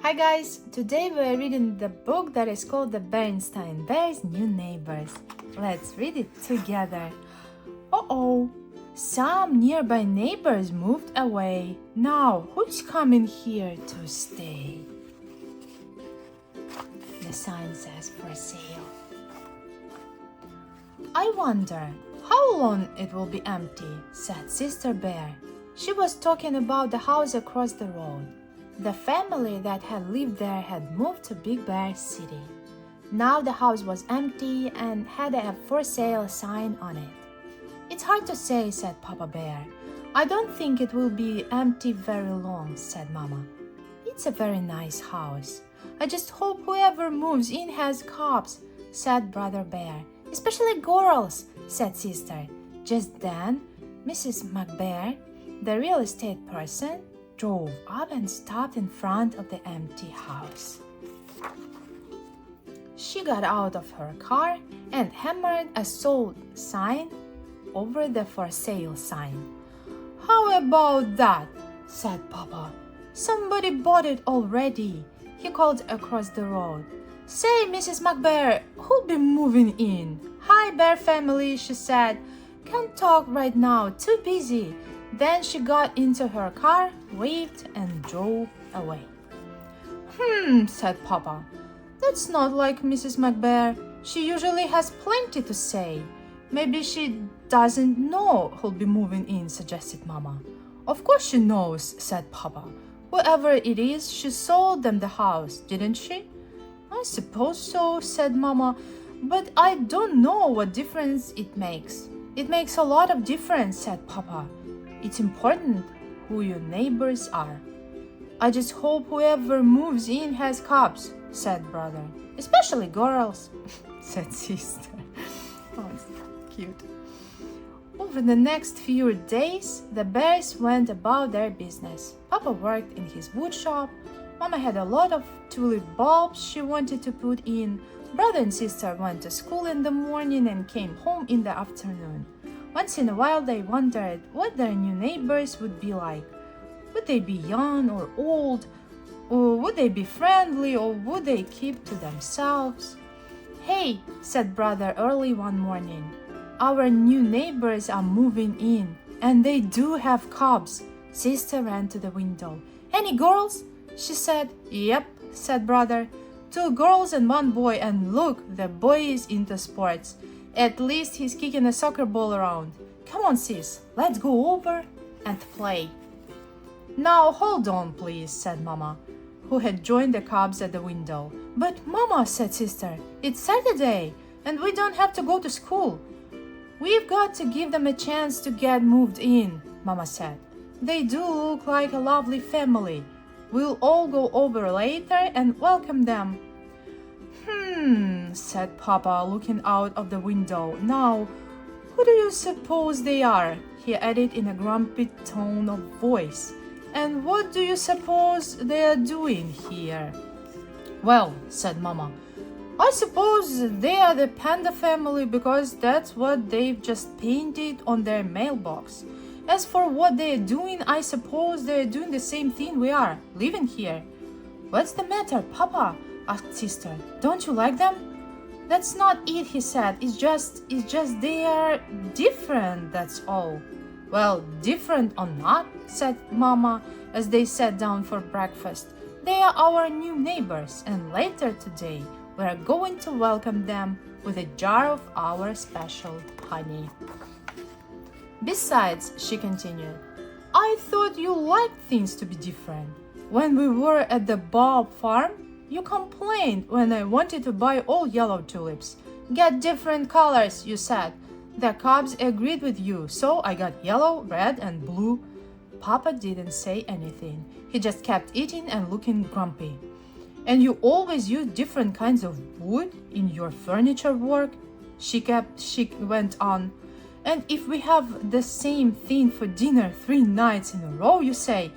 Hi guys, today we're reading the book that is called The Berenstain, Bear's New Neighbors. Let's read it together. Uh-oh, some nearby neighbors moved away. Now, who's coming here to stay? The sign says for sale. I wonder how long it will be empty, said Sister Bear. She was talking about the house across the road. The family that had lived there had moved to Big Bear City. Now the house was empty and had a for sale sign on it. It's hard to say, said Papa Bear. I don't think it will be empty very long, said Mama. It's a very nice house. I just hope whoever moves in has cubs, said Brother Bear. Especially girls, said Sister. Just then, Mrs. McBear, the real estate person, drove up and stopped in front of the empty house. She got out of her car and hammered a sold sign over the for sale sign. How about that? Said Papa. Somebody bought it already. He called across the road. Say, Mrs. McBear, who'll be moving in? Hi, Bear family, she said. Can't talk right now, too busy. Then she got into her car, waved, and drove away. Said Papa. That's not like Mrs. McBear. She usually has plenty to say. Maybe she doesn't know who'll be moving in, suggested Mama. Of course she knows, said Papa. Whoever it is, she sold them the house, didn't she? I suppose so, said Mama, but I don't know what difference it makes. It makes a lot of difference, said Papa. It's important who your neighbors are. I just hope whoever moves in has cubs, said Brother. Especially girls, said Sister. Oh, it's cute. Over the next few days, the bears went about their business. Papa worked in his wood shop. Mama had a lot of tulip bulbs she wanted to put in. Brother and sister went to school in the morning and came home in the afternoon. Once in a while, they wondered what their new neighbors would be like. Would they be young or old? Or would they be friendly, or would they keep to themselves? Hey, said Brother early one morning. Our new neighbors are moving in, and they do have cubs. Sister ran to the window. Any girls? She said. Yep, said Brother. 2 girls and 1 boy, and look, the boy is into sports. At least he's kicking a soccer ball around. Come on, sis, let's go over and play. Now, hold on, please, said Mama, who had joined the cubs at the window. But, Mama, said Sister, it's Saturday, and we don't have to go to school. We've got to give them a chance to get moved in, Mama said. They do look like a lovely family. We'll all go over later and welcome them. Said Papa, looking out of the window. Now, who do you suppose they are? He added in a grumpy tone of voice. And what do you suppose they are doing here? Well, said Mama, I suppose they are the Panda family because that's what they've just painted on their mailbox. As for what they're doing, I suppose they're doing the same thing we are, living here. What's the matter, Papa? Asked Sister. Don't you like them? That's not it, he said. It's just they are different, that's all. Well, different or not, said Mama as they sat down for breakfast. They are our new neighbors, and later today we are going to welcome them with a jar of our special honey. Besides, she continued, I thought you liked things to be different. When we were at the Bob farm, you complained when I wanted to buy all yellow tulips. Get different colors, you said. The cubs agreed with you, so I got yellow, red, and blue. Papa didn't say anything. He just kept eating and looking grumpy. And you always use different kinds of wood in your furniture work? She went on. And if we have the same thing for dinner 3 nights in a row, you say,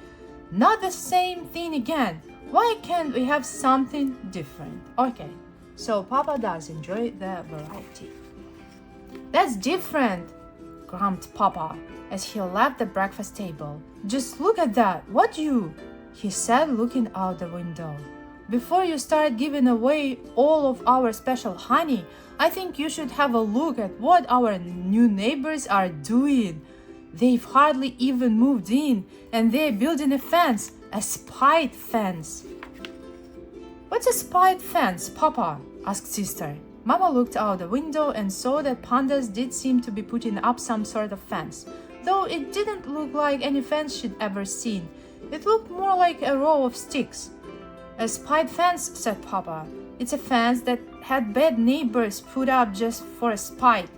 not the same thing again. Why can't we have something different? Okay, so Papa does enjoy the variety. That's different, grumped Papa as he left the breakfast table. Just look at that, what you? He said, looking out the window. before you start giving away all of our special honey, I think you should have a look at what our new neighbors are doing. They've hardly even moved in, and they're building a fence, a spite fence." "What's a spite fence, Papa?" asked Sister. Mama looked out the window and saw that pandas did seem to be putting up some sort of fence, though it didn't look like any fence she'd ever seen. It looked more like a row of sticks. "A spite fence," said Papa. "It's a fence that had bad neighbors put up just for a spite.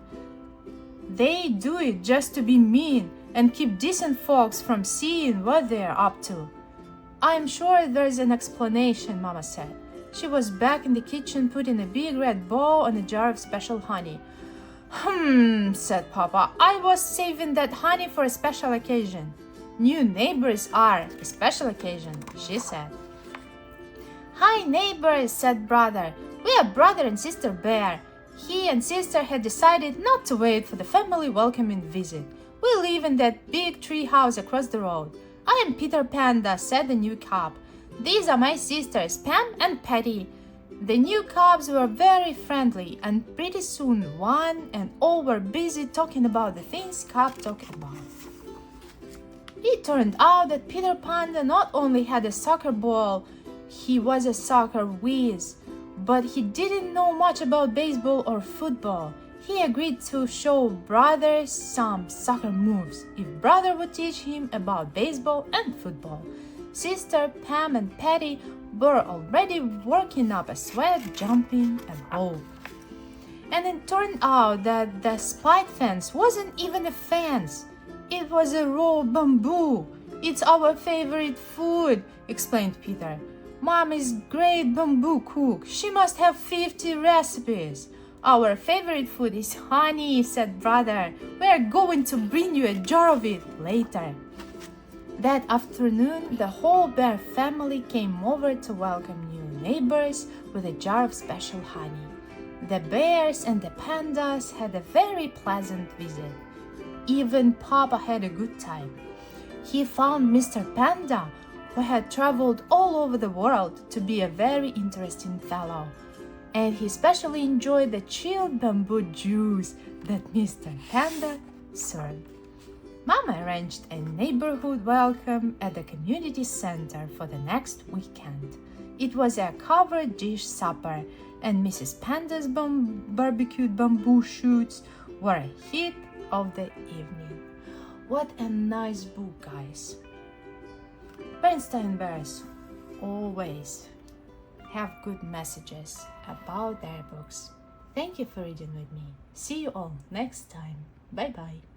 They do it just to be mean and keep decent folks from seeing what they're up to." "I'm sure there's an explanation," Mama said. She was back in the kitchen putting a big red bow on a jar of special honey. Said Papa. "I was saving that honey for a special occasion." "New neighbors are a special occasion," she said. "Hi, neighbors," said Brother. "We are Brother and Sister Bear." He and Sister had decided not to wait for the family welcoming visit. "We live in that big tree house across the road." "I am Peter Panda," said the new cub. "These are my sisters, Pam and Patty." The new cubs were very friendly, and pretty soon one and all were busy talking about the things cubs talk about. It turned out that Peter Panda not only had a soccer ball, he was a soccer whiz, but he didn't know much about baseball or football. He agreed to show Brother some soccer moves if Brother would teach him about baseball and football. Sister, Pam, and Patty were already working up a sweat, jumping, and all. And it turned out that the spite fence wasn't even a fence. It was a raw bamboo. "It's our favorite food," explained Peter. "Mom is great bamboo cook. She must have 50 recipes." "Our favorite food is honey," said Brother. "We're going to bring you a jar of it later." That afternoon, the whole bear family came over to welcome new neighbors with a jar of special honey. The bears and the pandas had a very pleasant visit. Even Papa had a good time. He found Mr. Panda, who had traveled all over the world, to be a very interesting fellow. And he especially enjoyed the chilled bamboo juice that Mr. Panda served. Mama arranged a neighborhood welcome at the community center for the next weekend. It was a covered dish supper, and Mrs. Panda's barbecued bamboo shoots were a hit of the evening. What a nice book, guys. Berenstain bears always have good messages about their books. Thank you for reading with me. See you all next time. Bye-bye.